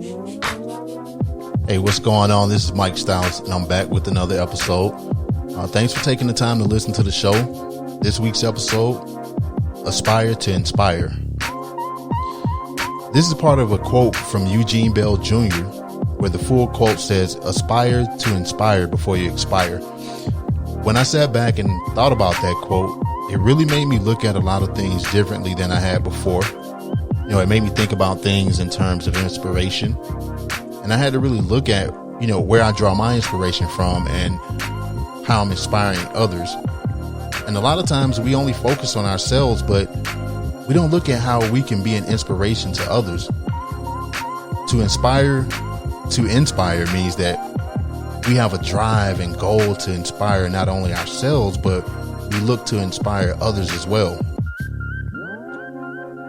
Hey, what's going on? This is Mike Styles, and I'm back with another episode. Thanks for taking the time to listen to the show. This week's episode, Aspire to Inspire. This is part of a quote from Eugene Bell Jr., where the full quote says, "Aspire to inspire before you expire." When I sat back and thought about that quote, it really made me look at a lot of things differently than I had before. It made me think about things in terms of inspiration. And I had to really look at, where I draw my inspiration from and how I'm inspiring others. And a lot of times we only focus on ourselves, but we don't look at how we can be an inspiration to others. To inspire means that we have a drive and goal to inspire not only ourselves, but we look to inspire others as well.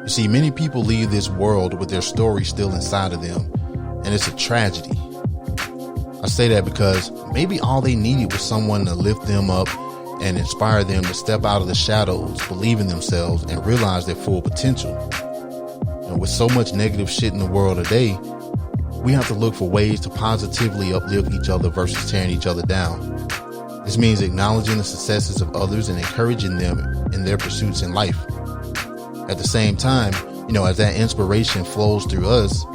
You see, many people leave this world with their story still inside of them, and it's a tragedy. I say that because maybe all they needed was someone to lift them up and inspire them to step out of the shadows, believe in themselves, and realize their full potential. And with so much negative shit in the world today, we have to look for ways to positively uplift each other versus tearing each other down. This means acknowledging the successes of others and encouraging them in their pursuits in life. At the same time, as that inspiration flows through us,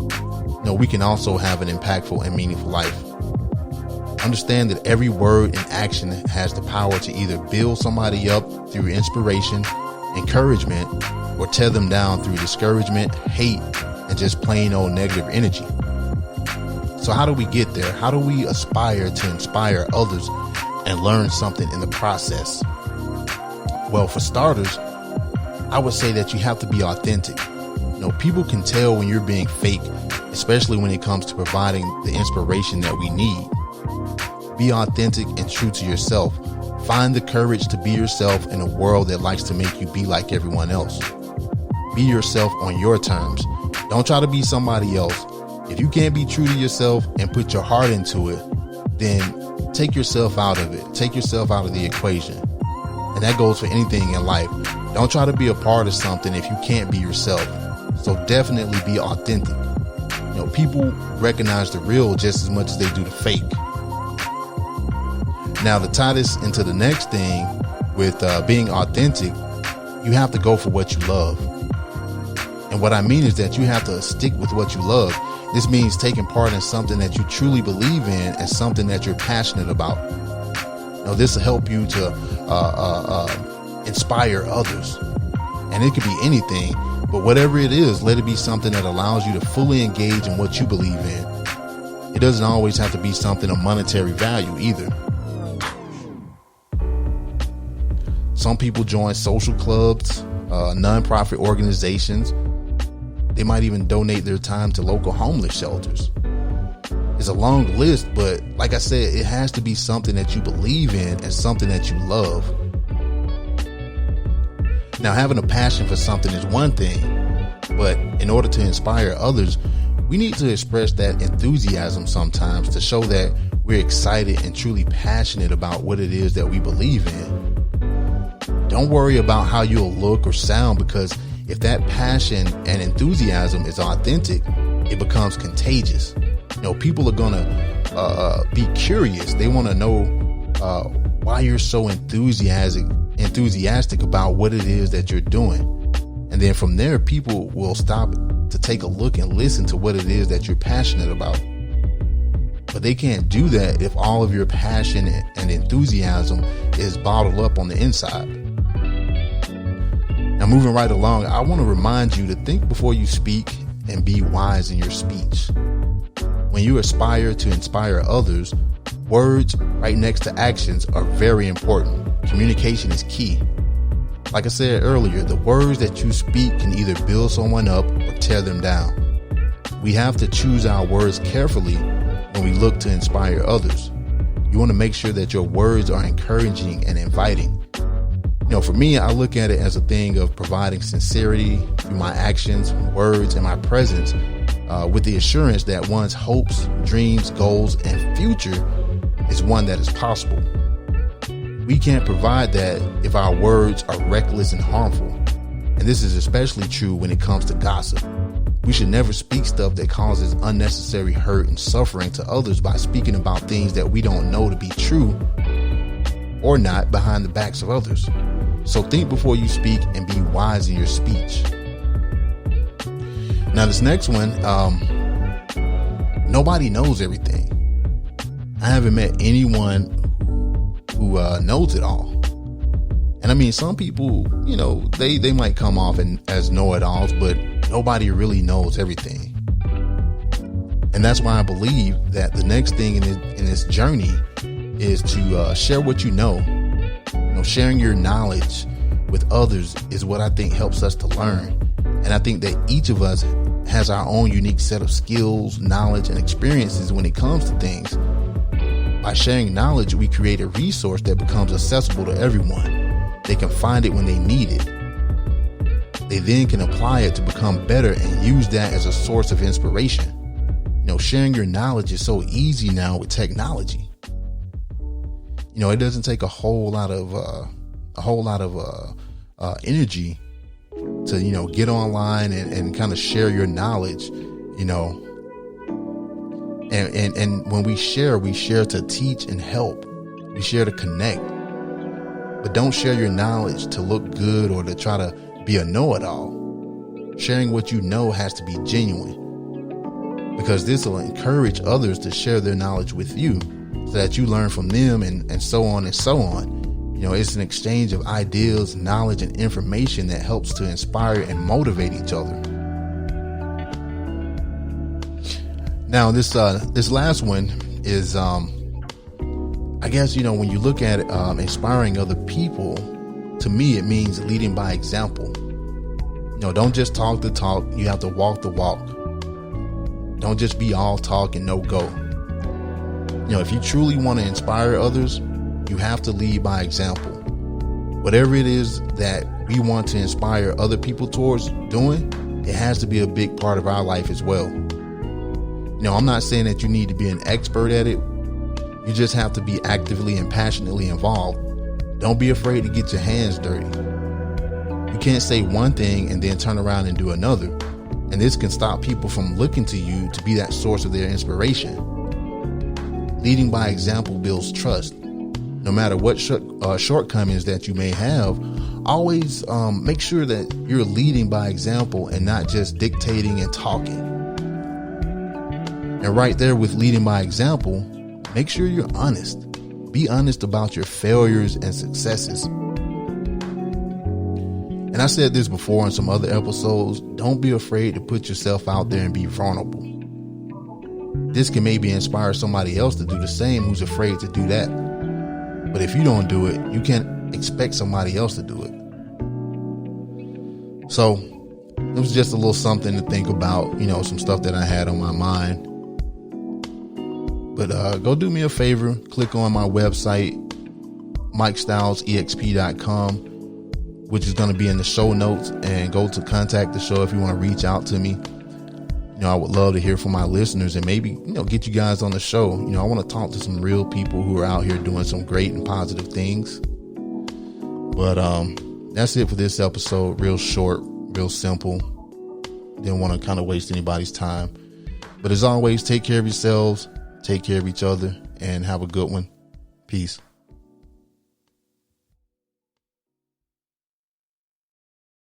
we can also have an impactful and meaningful life. Understand that every word and action has the power to either build somebody up through inspiration, encouragement, or tear them down through discouragement, hate, and just plain old negative energy. So how do we get there? How do we aspire to inspire others and learn something in the process? Well, for starters, I would say that you have to be authentic. People can tell when you're being fake, especially when it comes to providing the inspiration that we need. Be authentic and true to yourself. Find the courage to be yourself in a world that likes to make you be like everyone else. Be yourself on your terms. Don't try to be somebody else. If you can't be true to yourself and put your heart into it, then take yourself out of it. Take yourself out of the equation. And that goes for anything in life. Don't try to be a part of something if you can't be yourself. So definitely be authentic. People recognize the real just as much as they do the fake. Now, to tie this into the next thing with being authentic, you have to go for what you love. And what I mean is that you have to stick with what you love. This means taking part in something that you truly believe in and something that you're passionate about. This will help you to inspire others. And it could be anything, but whatever it is, let it be something that allows you to fully engage in what you believe in. It doesn't always have to be something of monetary value either. Some people join social clubs, nonprofit organizations. They might even donate their time to local homeless shelters. It's a long list, but like I said, it has to be something that you believe in and something that you love. Now, having a passion for something is one thing, but in order to inspire others, we need to express that enthusiasm sometimes to show that we're excited and truly passionate about what it is that we believe in. Don't worry about how you'll look or sound, because if that passion and enthusiasm is authentic, it becomes contagious. People are gonna be curious. They want to know why you're so enthusiastic about what it is that you're doing. And then from there, people will stop to take a look and listen to what it is that you're passionate about. But they can't do that if all of your passion and enthusiasm is bottled up on the inside. Now, moving right along, I want to remind you to think before you speak and be wise in your speech. When you aspire to inspire others, words right next to actions are very important. Communication is key. Like I said earlier, the words that you speak can either build someone up or tear them down. We have to choose our words carefully when we look to inspire others. You want to make sure that your words are encouraging and inviting. For me, I look at it as a thing of providing sincerity through my actions, words, and my presence, with the assurance that one's hopes, dreams, goals, and future is one that is possible. We can't provide that if our words are reckless and harmful. And this is especially true when it comes to gossip. We should never speak stuff that causes unnecessary hurt and suffering to others by speaking about things that we don't know to be true or not behind the backs of others. So think before you speak and be wise in your speech. Now, this next one, nobody knows everything. I haven't met anyone who knows it all. And I mean, some people, they might come off as know-it-alls, but nobody really knows everything. And that's why I believe that the next thing in this journey is to share what you know. Sharing your knowledge with others is what I think helps us to learn. And I think that each of us has our own unique set of skills, knowledge, and experiences when it comes to things. By sharing knowledge, we create a resource that becomes accessible to everyone. They can find it when they need it. They then can apply it to become better and use that as a source of inspiration. Sharing your knowledge is so easy now with technology. It doesn't take a whole lot of energy to get online and kind of share your knowledge. And when we share to teach and help. We share to connect. But don't share your knowledge to look good or to try to be a know-it-all. Sharing what you know has to be genuine, because this will encourage others to share their knowledge with you so that you learn from them and so on and so on. It's an exchange of ideas, knowledge, and information that helps to inspire and motivate each other. Now, this last one is, I guess, when you look at inspiring other people, to me, it means leading by example. Don't just talk the talk. You have to walk the walk. Don't just be all talk and no go. If you truly want to inspire others, you have to lead by example. Whatever it is that we want to inspire other people towards doing, it has to be a big part of our life as well. I'm not saying that you need to be an expert at it. You just have to be actively and passionately involved. Don't be afraid to get your hands dirty. You can't say one thing and then turn around and do another. And this can stop people from looking to you to be that source of their inspiration. Leading by example builds trust. No matter what shortcomings that you may have, always make sure that you're leading by example and not just dictating and talking. And right there with leading by example, make sure you're honest. Be honest about your failures and successes. And I said this before in some other episodes, don't be afraid to put yourself out there and be vulnerable. This can maybe inspire somebody else to do the same who's afraid to do that. But if you don't do it, you can't expect somebody else to do it. So it was just a little something to think about, some stuff that I had on my mind. But go do me a favor, click on my website, MikeStylesEXP.com, which is going to be in the show notes, and go to contact the show if you want to reach out to me. I would love to hear from my listeners and maybe, get you guys on the show. I want to talk to some real people who are out here doing some great and positive things. But that's it for this episode. Real short, real simple. Didn't want to kind of waste anybody's time. But as always, take care of yourselves, take care of each other, and have a good one. Peace.